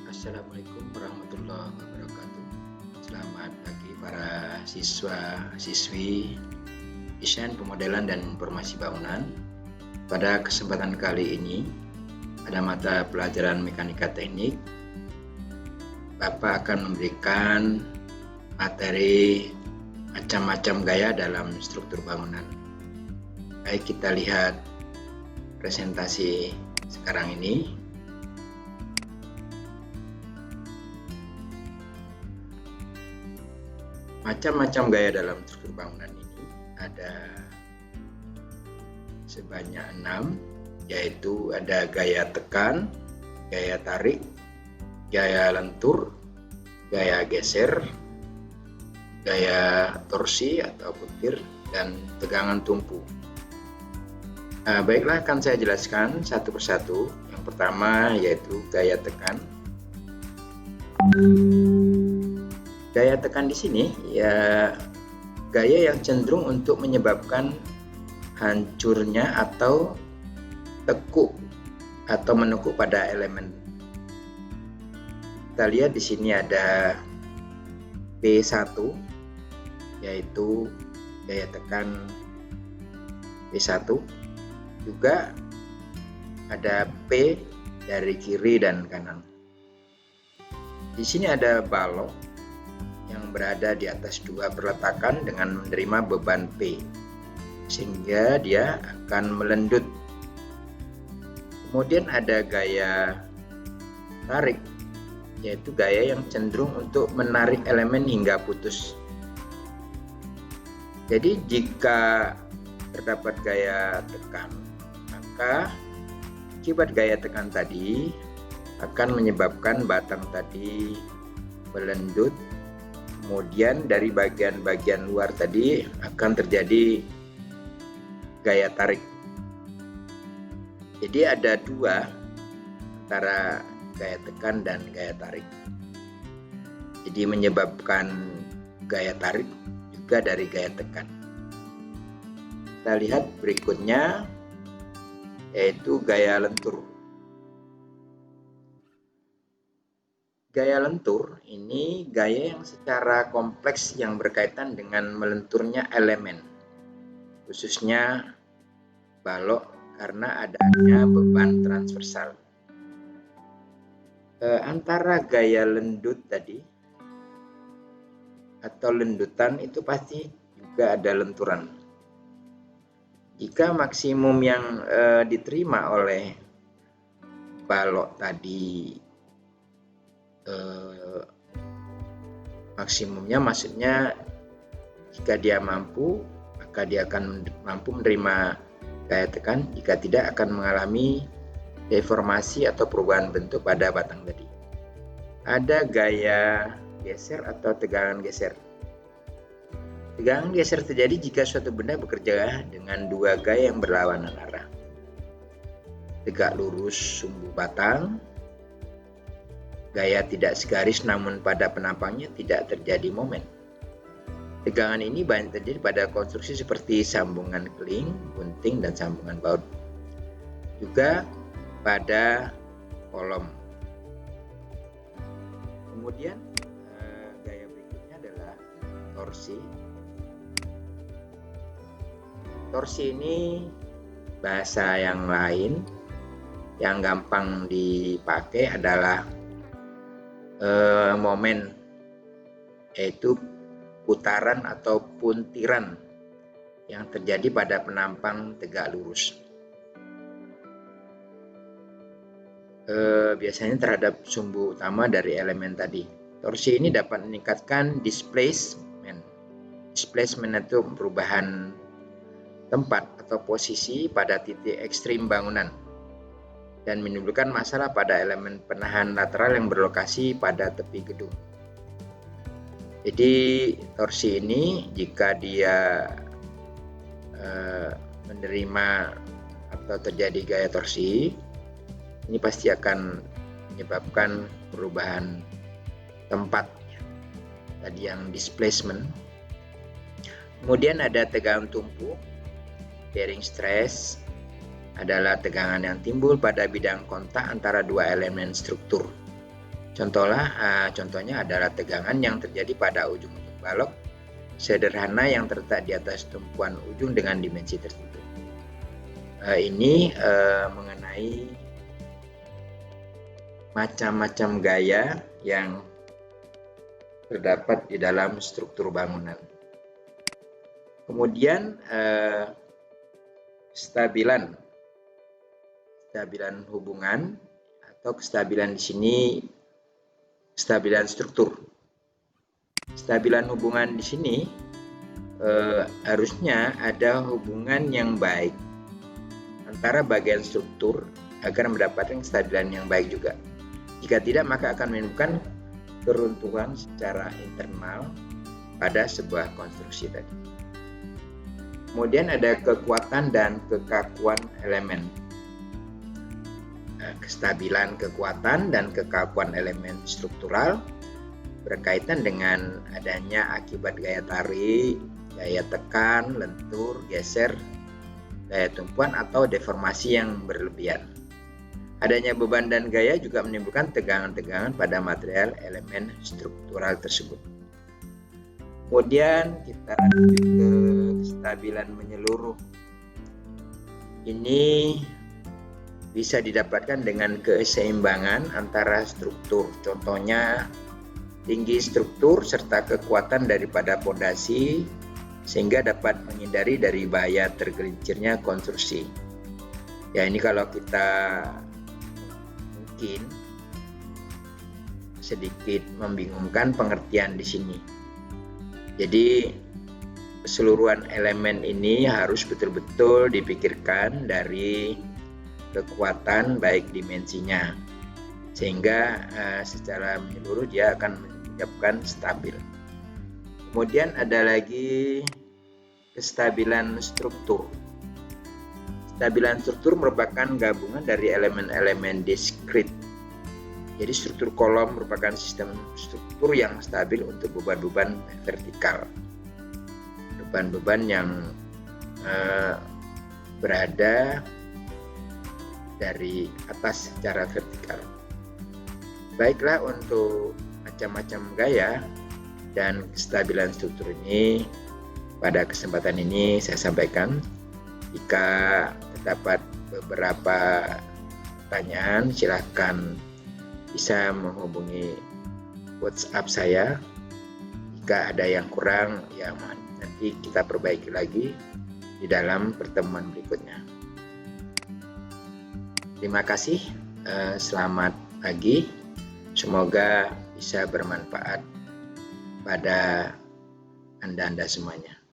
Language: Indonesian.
Assalamualaikum warahmatullahi wabarakatuh. Selamat pagi para siswa-siswi desain pemodelan dan informasi bangunan. Pada kesempatan kali ini, pada mata pelajaran mekanika teknik, Bapak akan memberikan materi macam-macam gaya dalam struktur bangunan. Baik, kita lihat presentasi sekarang ini. Macam-macam gaya dalam struktur bangunan ini ada sebanyak 6, yaitu ada gaya tekan, gaya tarik, gaya lentur, gaya geser, gaya torsi atau butir, dan tegangan tumpu. Baiklah, akan saya jelaskan satu persatu. Yang pertama yaitu gaya tekan. Gaya tekan di sini ya gaya yang cenderung untuk menyebabkan hancurnya atau tekuk atau menekuk pada elemen. Kita lihat di sini ada P1, yaitu gaya tekan P1. Juga ada P dari kiri dan kanan. Di sini ada balok yang berada di atas dua perletakan dengan menerima beban P, sehingga dia akan melendut. Kemudian ada gaya tarik, yaitu gaya yang cenderung untuk menarik elemen hingga putus. Jadi jika terdapat gaya tekan, maka akibat gaya tekan tadi akan menyebabkan batang tadi melendut. Kemudian dari bagian-bagian luar tadi akan terjadi gaya tarik. Jadi ada dua antara gaya tekan dan gaya tarik. Jadi menyebabkan gaya tarik juga dari gaya tekan. Kita lihat berikutnya yaitu gaya lentur. Gaya lentur ini gaya yang secara kompleks yang berkaitan dengan melenturnya elemen, khususnya balok karena adanya beban transversal. Antara gaya lendut tadi atau lendutan itu pasti juga ada lenturan. Jika maksimum yang diterima oleh balok tadi maksimumnya, maksudnya jika dia mampu, maka dia akan mampu menerima gaya tekan. Jika tidak, akan mengalami deformasi atau perubahan bentuk pada batang tadi. Ada gaya geser atau tegangan geser. Tegangan geser terjadi jika suatu benda bekerja dengan dua gaya yang berlawanan arah. Tegak lurus sumbu batang, gaya tidak segaris namun pada penampangnya tidak terjadi momen. Tegangan ini banyak terjadi pada konstruksi seperti sambungan keling, gunting, dan sambungan baut. Juga pada kolom. Kemudian gaya berikutnya adalah torsi. Torsi ini bahasa yang lain yang gampang dipakai adalah momen, yaitu putaran atau puntiran yang terjadi pada penampang tegak lurus. Biasanya terhadap sumbu utama dari elemen tadi. Torsi ini dapat meningkatkan displacement. Displacement itu perubahan tempat atau posisi pada titik ekstrim bangunan dan menimbulkan masalah pada elemen penahan lateral yang berlokasi pada tepi gedung. Jadi torsi ini jika dia menerima atau terjadi gaya torsi, ini pasti akan menyebabkan perubahan tempat, tadi yang displacement. Kemudian ada tegangan tumpuk. Bearing stress adalah tegangan yang timbul pada bidang kontak antara dua elemen struktur. Contohnya adalah tegangan yang terjadi pada ujung-ujung balok sederhana yang terletak di atas tumpuan ujung dengan dimensi tertentu. Ini mengenai macam-macam gaya yang terdapat di dalam struktur bangunan. Kemudian kestabilan hubungan atau kestabilan di sini kestabilan struktur. Kestabilan hubungan di sini harusnya ada hubungan yang baik antara bagian struktur agar mendapatkan kestabilan yang baik juga. Jika tidak, maka akan menimbulkan keruntuhan secara internal pada sebuah konstruksi tadi. Kemudian ada kekuatan dan kekakuan elemen. Kestabilan kekuatan dan kekakuan elemen struktural berkaitan dengan adanya akibat gaya tarik, gaya tekan, lentur, geser, gaya tumpuan atau deformasi yang berlebihan. Adanya beban dan gaya juga menimbulkan tegangan-tegangan pada material elemen struktural tersebut. Kemudian kita lanjut ke kestabilan menyeluruh. Ini bisa didapatkan dengan keseimbangan antara struktur. Contohnya tinggi struktur serta kekuatan daripada pondasi sehingga dapat menghindari dari bahaya tergelincirnya konstruksi. Ya, ini kalau kita mungkin sedikit membingungkan pengertian di sini. Jadi keseluruhan elemen ini harus betul-betul dipikirkan dari kekuatan baik dimensinya, sehingga secara menyeluruh dia akan menyebabkan stabil. Kemudian ada lagi kestabilan struktur. Stabilan struktur merupakan gabungan dari elemen-elemen diskrit. Jadi struktur kolom merupakan sistem struktur yang stabil untuk beban-beban vertikal. Beban-beban yang berada dari atas secara vertikal. Baiklah, untuk macam-macam gaya dan kestabilan struktur ini pada kesempatan ini saya sampaikan. Jika terdapat beberapa pertanyaan, silakan bisa menghubungi WhatsApp saya. Jika ada yang kurang, ya nanti kita perbaiki lagi di dalam pertemuan berikutnya. Terima kasih, selamat pagi. Semoga bisa bermanfaat pada Anda semuanya.